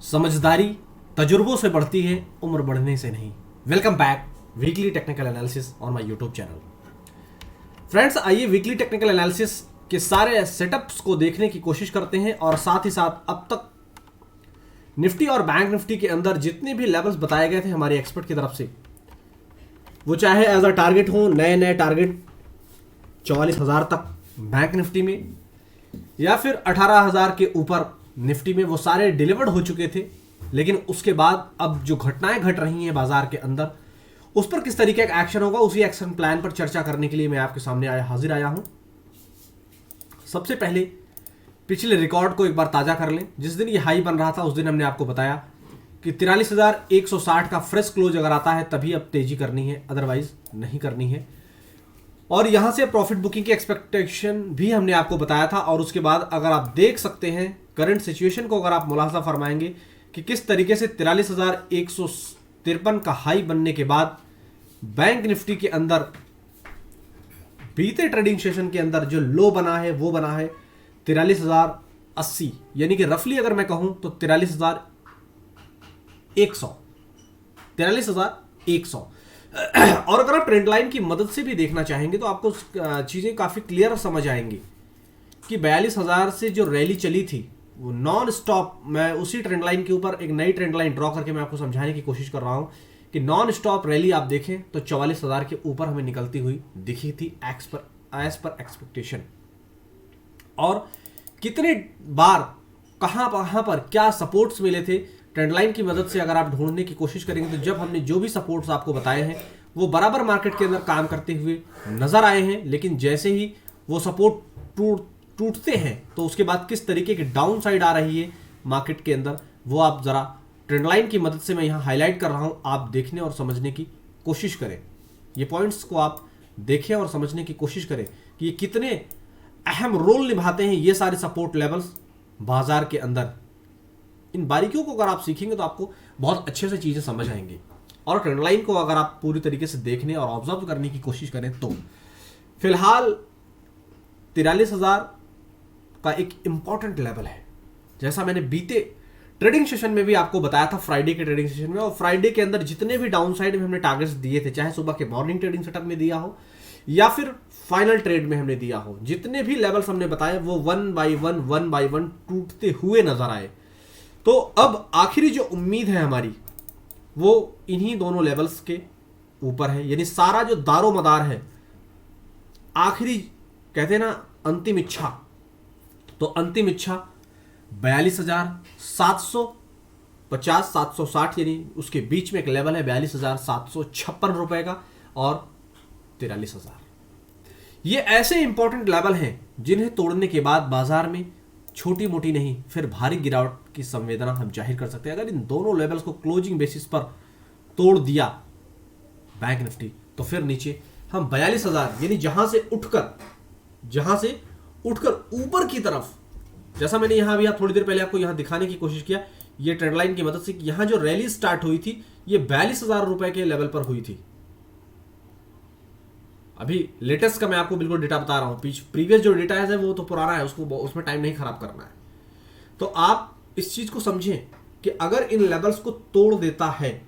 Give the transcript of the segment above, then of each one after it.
समझदारी तजुर्बों से बढ़ती है, उम्र बढ़ने से नहीं। Welcome back weekly technical analysis on my YouTube channel. Friends, आइए वीकली टेक्निकल एनालिसिस के सारे सेटअप्स को देखने की कोशिश करते हैं और साथ ही साथ अब तक निफ्टी और बैंक निफ्टी के अंदर जितने भी लेवल्स बताए गए थे हमारे एक्सपर्ट की तरफ से, वो चाहे एज अ टारगेट हो, नए नए टारगेट 44,000 तक बैंक निफ्टी में या फिर 18,000 के ऊपर निफ्टी में, वो सारे डिलीवर्ड हो चुके थे। लेकिन उसके बाद अब जो घटनाएं घट रही हैं बाजार के अंदर, उस पर किस तरीके का एक्शन होगा, उसी एक्शन प्लान पर चर्चा करने के लिए मैं आपके सामने हाजिर आया हूं। सबसे पहले पिछले रिकॉर्ड को एक बार ताजा कर लें। जिस दिन ये हाई बन रहा था उस दिन हमने आपको बताया कि 43,160 का फ्रेश क्लोज अगर आता है तभी अब तेजी करनी है, अदरवाइज नहीं करनी है। और यहां से प्रॉफिट बुकिंग की एक्सपेक्टेशन भी हमने आपको बताया था। और उसके बाद अगर आप देख सकते हैं करंट सिचुएशन को, अगर आप मुलाहजा फरमाएंगे कि किस तरीके से 43,153 का हाई बनने के बाद बैंक निफ्टी के अंदर बीते ट्रेडिंग सेशन के अंदर जो लो बना है वो बना है 43,080, यानी कि रफली अगर मैं कहूं तो 43,100। और अगर आप ट्रेंड लाइन की मदद से भी देखना चाहेंगे तो आपको चीजें काफी क्लियर समझ आएंगी कि 42,000 से जो रैली चली थी वो नॉन स्टॉप, मैं उसी ट्रेंड लाइन के ऊपर एक नई ट्रेंड लाइन ड्रॉ करके मैं आपको समझाने की कोशिश कर रहा हूं कि नॉन स्टॉप रैली आप देखें तो 44,000 के ऊपर हमें निकलती हुई दिखी थी एज पर एक्सपेक्टेशन। और कितने बार कहां पर क्या सपोर्ट्स मिले थे ट्रेंड लाइन की मदद से अगर आप ढूंढने की कोशिश करेंगे तो जब हमने जो भी सपोर्ट्स आपको बताए हैं वो बराबर मार्केट के अंदर काम करते हुए नजर आए हैं। लेकिन जैसे ही वो सपोर्ट टूटते हैं तो उसके बाद किस तरीके की डाउन साइड आ रही है मार्केट के अंदर, वो आप जरा ट्रेंड लाइन की मदद से मैं यहां हाईलाइट कर रहा हूं, आप देखने और समझने की कोशिश करें। ये पॉइंट्स को आप देखें और समझने की कोशिश करें कि ये कितने अहम रोल निभाते हैं ये सारे सपोर्ट लेवल्स बाजार के अंदर। इन बारीकियों को अगर आप सीखेंगे तो आपको बहुत अच्छे से चीजें समझ आएंगी। और ट्रेंड लाइन को अगर आप पूरी तरीके से देखने और ऑब्जर्व करने की कोशिश करें तो फिलहाल 43,000 का एक इंपॉर्टेंट लेवल है। जैसा मैंने बीते ट्रेडिंग सेशन में भी आपको बताया था, फ्राइडे के ट्रेडिंग सेशन में, और फ्राइडे के अंदर जितने भी डाउन साइड में हमने टारगेट्स दिए थे, चाहे सुबह के मॉर्निंग ट्रेडिंग सेटअप में दिया हो या फिर फाइनल ट्रेड में हमने दिया हो, जितने भी लेवल्स हमने बताए वो वन बाय वन टूटते हुए नजर आए। तो अब आखिरी जो उम्मीद है हमारी वो इन्हीं दोनों लेवल्स के ऊपर है, यानी सारा जो दारो मदार है, आखिरी कहते हैं ना अंतिम इच्छा, तो अंतिम इच्छा 42,750 760, यानी उसके बीच में एक लेवल है 42,756 रुपए का और 43,000। ये ऐसे इंपॉर्टेंट लेवल हैं जिन्हें तोड़ने के बाद बाजार में छोटी मोटी नहीं फिर भारी गिरावट की संवेदना हम जाहिर कर सकते हैं। अगर इन दोनों लेवल्स को क्लोजिंग बेसिस पर तोड़ दिया बैंक निफ्टी तो फिर नीचे हम 42,000, यानी जहां से उठकर ऊपर की तरफ, जैसा मैंने यहां भी आप थोड़ी देर पहले आपको यहां दिखाने की कोशिश किया ये ट्रेंड लाइन की मदद से कि यहां जो रैली स्टार्ट हुई थी ये 42,000 रुपए के लेवल पर हुई थी। अभी लेटेस्ट का मैं आपको बिल्कुल डेटा बता रहा हूं, प्रीवियस जो डेटा है वो तो पुराना है, उसमें टाइम नहीं खराब करना है। तो आप इस चीज को समझें कि अगर इन लेवल्स को तोड़ देता है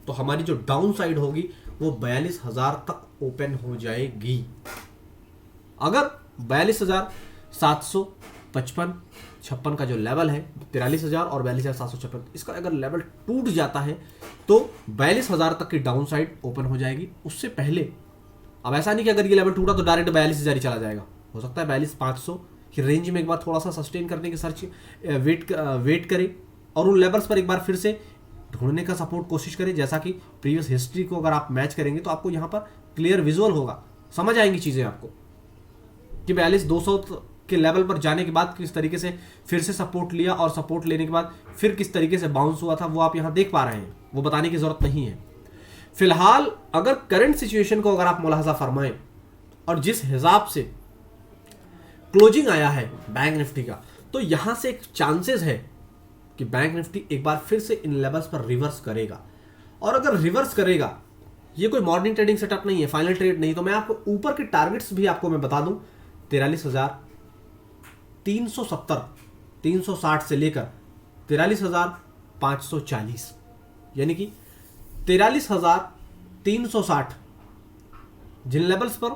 तो हमारी जो डाउन साइड होगी वो 42,000 तक ओपन हो जाएगी। अगर 42,755-56 का जो लेवल है, 43,000 और 42,756, इसका अगर लेवल टूट जाता है तो 42,000 तक की डाउन साइड ओपन हो जाएगी। उससे पहले अब ऐसा नहीं कि अगर ये लेवल टूटा तो डायरेक्ट 42,000 ही चला जाएगा, हो सकता है 42,500 की रेंज में एक बार थोड़ा सा सस्टेन करने की वेट करें और उन लेवल्स पर एक बार फिर से ढूंढने का सपोर्ट कोशिश करें। जैसा कि प्रीवियस हिस्ट्री को अगर आप मैच करेंगे तो आपको यहां पर क्लियर विजुअल होगा, समझ आएंगी चीजें आपको कि 42,200 के लेवल पर जाने के बाद किस तरीके से फिर से सपोर्ट लिया और सपोर्ट लेने के बाद फिर किस तरीके से बाउंस हुआ था, वो आप यहां देख पा रहे हैं, वो बताने की जरूरत नहीं है। फिलहाल अगर करंट सिचुएशन को अगर आप मुलाहजा फरमाएं और जिस हिसाब से क्लोजिंग आया है बैंक निफ्टी का, तो यहां से एक चांसेस है कि बैंक निफ्टी एक बार फिर से इन लेवल्स पर रिवर्स करेगा। और अगर रिवर्स करेगा, ये कोई मॉर्निंग ट्रेडिंग सेटअप नहीं है, फाइनल ट्रेड नहीं, तो मैं आपको ऊपर के टारगेट्स भी आपको मैं बता दूं, 43,370 360 से लेकर 43,540, यानी कि 43,360 जिन लेवल्स पर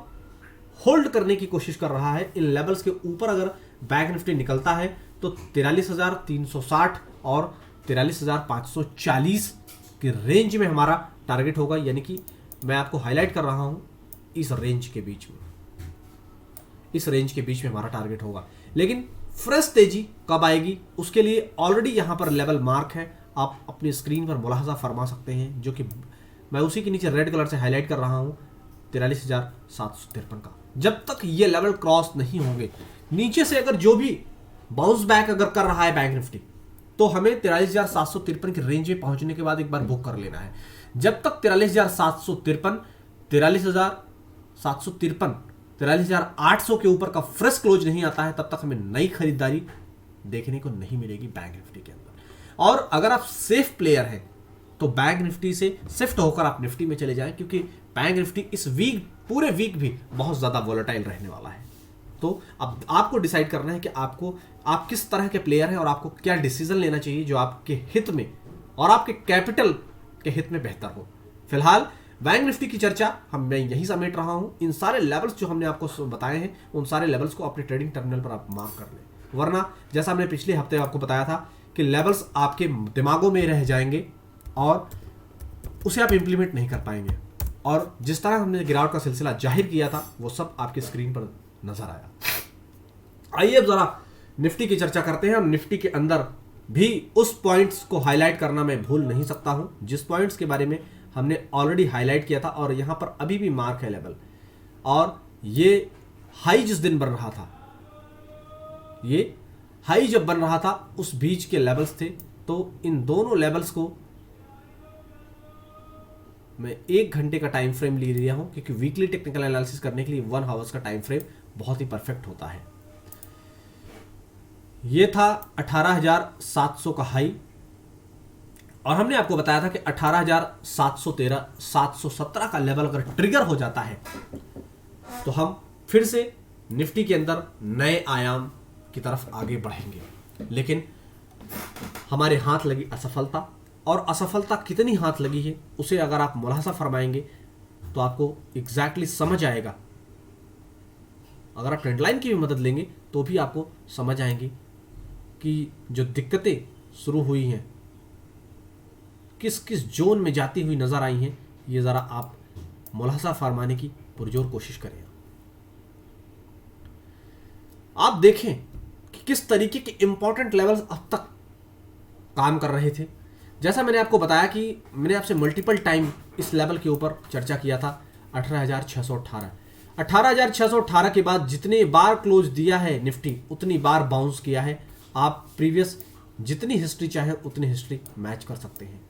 होल्ड करने की कोशिश कर रहा है, इन लेवल्स के ऊपर अगर बैंक निफ्टी निकलता है तो 43,360 और 43,540 की रेंज में हमारा टारगेट होगा। यानी कि मैं आपको हाईलाइट कर रहा हूं, इस रेंज के बीच में, इस रेंज के बीच में हमारा टारगेट होगा। लेकिन फ्रेश तेजी कब आएगी उसके लिए ऑलरेडी यहां पर लेवल मार्क है, आप अपनी स्क्रीन पर मुलाहजा फरमा सकते हैं, जो कि मैं उसी के नीचे रेड कलर से हाईलाइट कर रहा हूं, 43,753 का। जब तक ये लेवल क्रॉस नहीं होंगे, नीचे से अगर जो भी बाउंस बैक अगर कर रहा है बैंक निफ्टी, तो हमें 43,753 की रेंज में पहुंचने के बाद एक बार बुक कर लेना है। जब तक 43,753, 43,753, 43,800 के ऊपर का फ्रेश क्लोज नहीं आता है, तब तक हमें नई खरीदारी देखने को नहीं मिलेगी बैंक निफ्टी के अंदर। और अगर आप सेफ प्लेयर हैं तो बैंक निफ्टी से शिफ्ट होकर आप निफ्टी में चले जाएं, क्योंकि बैंक निफ्टी इस वीक, पूरे वीक भी बहुत ज्यादा वोलेटाइल रहने वाला है। तो अब आपको डिसाइड करना है कि आप किस तरह के प्लेयर हैं और आपको क्या डिसीजन लेना चाहिए जो आपके हित में और आपके कैपिटल के हित में बेहतर हो। फिलहाल बैंक निफ्टी की चर्चा मैं यहीं समेट रहा हूं। इन सारे लेवल्स जो हमने आपको बताए हैं, उन सारे लेवल्स को अपने ट्रेडिंग टर्मिनल पर आप मार्क कर लें, वरना जैसा हमने पिछले हफ्ते आपको बताया था कि लेवल्स आपके दिमागों में रह जाएंगे और उसे आप इंप्लीमेंट नहीं कर पाएंगे, और जिस तरह हमने गिरावट का सिलसिला जाहिर किया था वो सब आपकी स्क्रीन पर नजर आया। आइए अब जरा निफ्टी की चर्चा करते हैं, और निफ्टी के अंदर भी उस पॉइंट्स को हाईलाइट करना मैं भूल नहीं सकता हूं जिस पॉइंट्स के बारे में हमने ऑलरेडी हाईलाइट किया था, और यहां पर अभी भी मार्क है लेवल। और ये हाई जिस दिन बन रहा था, ये हाई जब बन रहा था उस बीच के लेवल्स थे, तो इन दोनों लेवल्स को मैं 1 घंटे का टाइम फ्रेम ले लिया हूं, क्योंकि वीकली टेक्निकल एनालिसिस करने के लिए 1 आवर्स का टाइम फ्रेम बहुत ही परफेक्ट होता है। यह था 18,700 का हाई, और हमने आपको बताया था कि 18,713, 717 का लेवल अगर ट्रिगर हो जाता है तो हम फिर से निफ्टी के अंदर नए आयाम की तरफ आगे बढ़ेंगे। लेकिन हमारे हाथ लगी असफलता, और असफलता कितनी हाथ लगी है उसे अगर आप मुलाहाजा फरमाएंगे तो आपको एग्जैक्टली समझ आएगा। अगर आप ट्रेंड लाइन की भी मदद लेंगे तो भी आपको समझ आएंगी कि जो दिक्कतें शुरू हुई हैं किस किस जोन में जाती हुई नजर आई हैं, ये जरा आप मुलाहाजा फरमाने की पुरजोर कोशिश करें। आप देखें कि किस तरीके के इंपॉर्टेंट लेवल्स अब तक काम कर रहे थे। जैसा मैंने आपको बताया कि मैंने आपसे मल्टीपल टाइम इस लेवल के ऊपर चर्चा किया था, 18,618। 18,618 के बाद जितने बार क्लोज दिया है निफ्टी, उतनी बार बाउंस किया है। आप प्रीवियस जितनी हिस्ट्री चाहे उतनी हिस्ट्री मैच कर सकते हैं।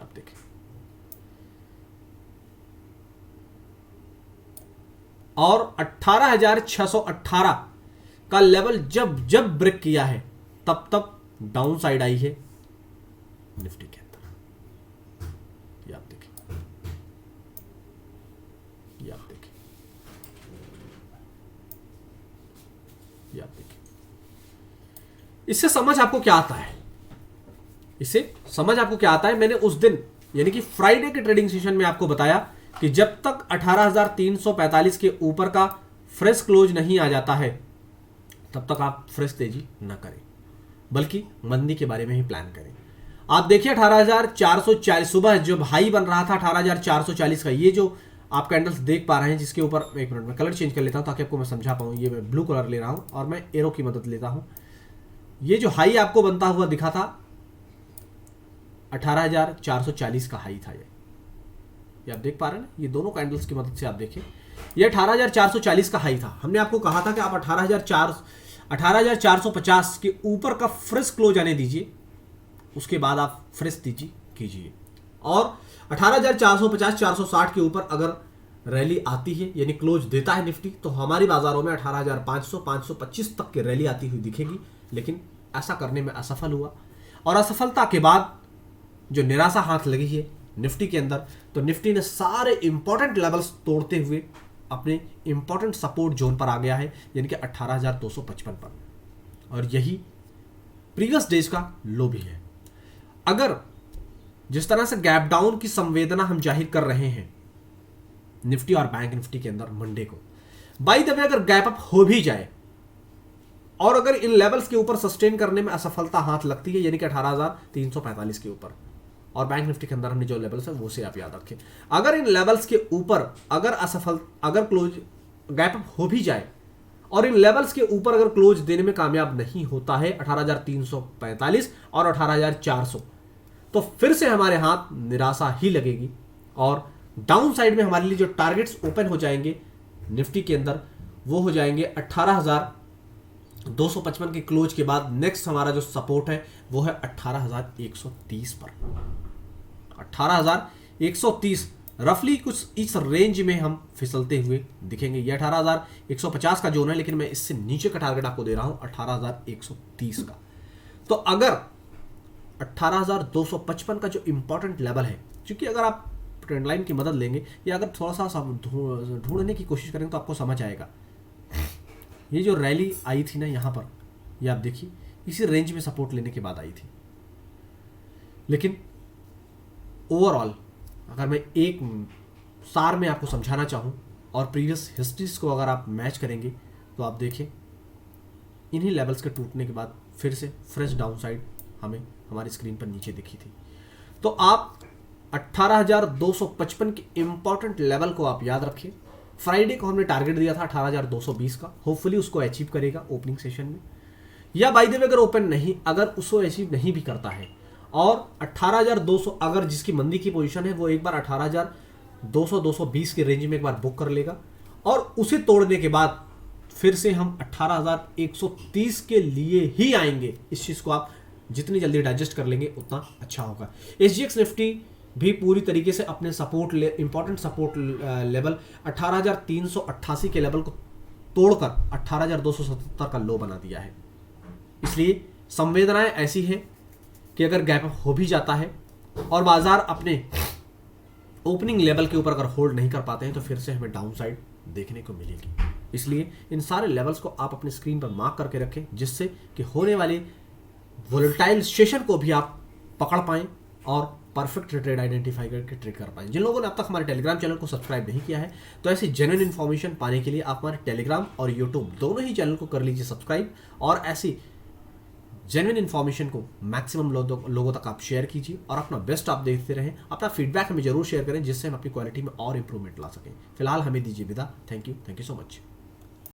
आप देखें, और 18,618 का लेवल जब जब ब्रेक किया है तब तब डाउन साइड आई है निफ्टी के अंदर। ये आप देखें, ये आप देखें, ये आप देखें। इससे समझ आपको क्या आता है? इससे समझ आपको क्या आता है? मैंने उस दिन यानी कि फ्राइडे के ट्रेडिंग सेशन में आपको बताया कि जब तक 18,345 के ऊपर का फ्रेश क्लोज नहीं आ जाता है तब तक आप फ्रेश तेजी न करें, बल्कि मंदी के बारे में ही प्लान करें। आप देखिए 18,440 सुबह जब हाई बन रहा था 18,440 का, ये जो आप कैंडल्स देख पा रहे हैं जिसके ऊपर, एक मिनट में कलर चेंज कर लेता हूं ताकि आपको मैं समझा पाऊं। ये मैं ब्लू कलर ले रहा हूं और मैं एरो की मदद लेता हूं। ये जो हाई आपको बनता हुआ दिखा था 18,440 का हाई था। ये आप देख पा रहे हैं ना, ये दोनों कैंडल्स की मदद से आप देखें, ये 18,440 का हाई था। हमने आपको कहा था कि आप 18,450 के ऊपर का फ्रेश क्लोज आने दीजिए, उसके बाद आप फ्रेश तेजी कीजिए। और 18,450 460 के ऊपर अगर रैली आती है यानी क्लोज देता है निफ्टी, तो हमारी बाजारों में 18,500 525 तक की रैली आती हुई दिखेगी। लेकिन ऐसा करने में असफल हुआ, और असफलता के बाद जो निराशा हाथ लगी है निफ्टी के अंदर, तो निफ्टी ने सारे इंपॉर्टेंट लेवल्स तोड़ते हुए अपने इंपॉर्टेंट सपोर्ट जोन पर आ गया है, यानी कि 18,255 पर। और यही प्रीवियस डेज का लो भी है। अगर जिस तरह से गैप डाउन की संवेदना हम जाहिर कर रहे हैं निफ्टी और बैंक निफ्टी के अंदर मंडे को, बाय द वे अगर गैप अप हो भी जाए और अगर इन लेवल्स के ऊपर सस्टेन करने में असफलता हाथ लगती है, यानी कि 18,345 के ऊपर, और बैंक निफ्टी के अंदर हमने जो लेवल्स है वो से आप याद रखें, अगर इन लेवल्स के ऊपर अगर क्लोज गैप अप हो भी जाए और इन लेवल्स के ऊपर अगर क्लोज देने में कामयाब नहीं होता है 18,345 और 18,400, तो फिर से हमारे हाथ निराशा ही लगेगी और डाउन साइड में हमारे लिए जो टारगेट्स ओपन हो जाएंगे निफ्टी के अंदर वो हो जाएंगे 18,255 के क्लोज के बाद। नेक्स्ट हमारा जो सपोर्ट है वो है 18,130 पर। 18,130 रफली कुछ इस रेंज में हम फिसलते हुए दिखेंगे। ये 18,150 का जोन है, लेकिन मैं इससे नीचे का टारगेट आपको दे रहा हूं 18,130 का। तो अगर 18,255 का जो इंपॉर्टेंट लेवल है, क्योंकि अगर आप ट्रेंड लाइन की मदद लेंगे या अगर थोड़ा सा ढूंढने की कोशिश करेंगे तो आपको समझ आएगा। ये जो रैली आई थी ना यहाँ पर, ये आप देखिए इसी रेंज में सपोर्ट लेने के बाद आई थी, लेकिन ओवरऑल अगर मैं एक सार में आपको समझाना चाहूँ और प्रीवियस हिस्ट्रीज को अगर आप मैच करेंगे तो आप देखें इन्हीं लेवल्स के टूटने के बाद फिर से फ्रेश डाउन साइड हमें हमारी स्क्रीन पर नीचे दिखी थी। तो आप 18,255 के इंपॉर्टेंट लेवल को आप याद रखें। फ्राइडे को हमने टारगेट दिया था 18,220 का, होपफुली उसको अचीव करेगा ओपनिंग सेशन में, या बाय द वे अगर ओपन नहीं, अगर उसको अचीव नहीं भी करता है और 18,200 अगर जिसकी मंदी की पोजीशन है वो एक बार 18,200-220 के रेंज में एक बार बुक कर लेगा और उसे तोड़ने के बाद फिर से हम 18,130 के लिए ही आएंगे। इस चीज को आप जितनी जल्दी डाइजेस्ट कर लेंगे उतना अच्छा होगा। SGX निफ्टी भी पूरी तरीके से अपने इंपॉर्टेंट सपोर्ट लेवल 18,388 के लेवल को तोड़कर 18,277 का लो बना दिया है। इसलिए संवेदनाएं ऐसी हैं कि अगर गैप अप हो भी जाता है और बाजार अपने ओपनिंग लेवल के ऊपर अगर होल्ड नहीं कर पाते हैं तो फिर से हमें डाउन साइड देखने को मिलेगी। इसलिए इन सारे लेवल्स को आप अपने स्क्रीन पर मार्क करके रखें, जिससे कि होने वाले वोलेटाइल सेशन को भी आप पकड़ पाएं और परफेक्ट ट्रेड आइडेंटिफाई करके ट्रेड कर पाएं। जिन लोगों ने अब तक हमारे टेलीग्राम चैनल को सब्सक्राइब नहीं किया है तो ऐसी जेन्युइन इन्फॉर्मेशन पाने के लिए आप हमारे टेलीग्राम और यूट्यूब दोनों ही चैनल को कर लीजिए सब्सक्राइब, और ऐसी जेन्युइन इन्फॉर्मेशन को मैक्सिमम लोगों तक आप शेयर कीजिए और अपना बेस्ट आप देखते रहें। अपना फीडबैक हमें जरूर शेयर करें, जिससे हम अपनी क्वालिटी में और इंप्रूवमेंट ला सकें। फिलहाल हमें दीजिए विदा। Thank you so much.